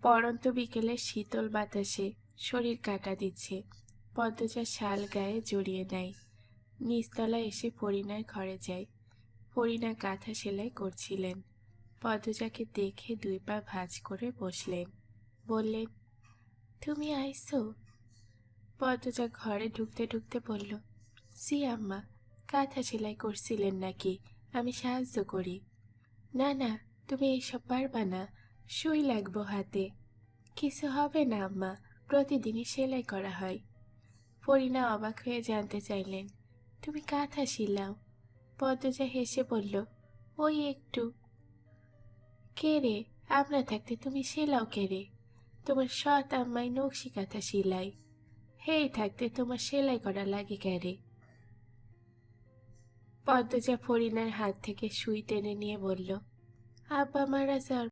পড়ন্ত বিকেলের শীতল বাতাসে শরীর কাটা দিচ্ছে। পদ্মজা শাল গায়ে জড়িয়ে নেয়। নিচতলায় এসে ফরিনার ঘরে যায়। ফরিনা কাঁথা সেলাই করছিলেন। পদ্মজাকে দেখে 2 পা ভাঁজ করে বসলেন। বললেন, তুমি আইসো? পদ্মজা ঘরে ঢুকতে ঢুকতে বলল, জি আম্মা, কাঁথা সেলাই করছিলেন নাকি? আমি সাহায্য করি। না না, তুমি এইসব পারবা না, সুই লাগবো হাতে। কিছু হবে না আম্মা, প্রতিদিনই সেলাই করা হয়। ফরিনা অবাক হয়ে জানতে চাইলেন, তুমি কাঁথা শিলাও? পদ্মজা হেসে বলল, ওই একটু। কে রে, আমরা থাকতে তুমি সেলাও কে রে? তোমার সৎ আম্মাই নকশি কাঁথা শিলাই। হেই থাকতে তোমার সেলাই করা লাগে কে রে? পদ্মজা ফরিনার হাত থেকে সুই টেনে নিয়ে বলল, আব্বা মারা যাওয়ার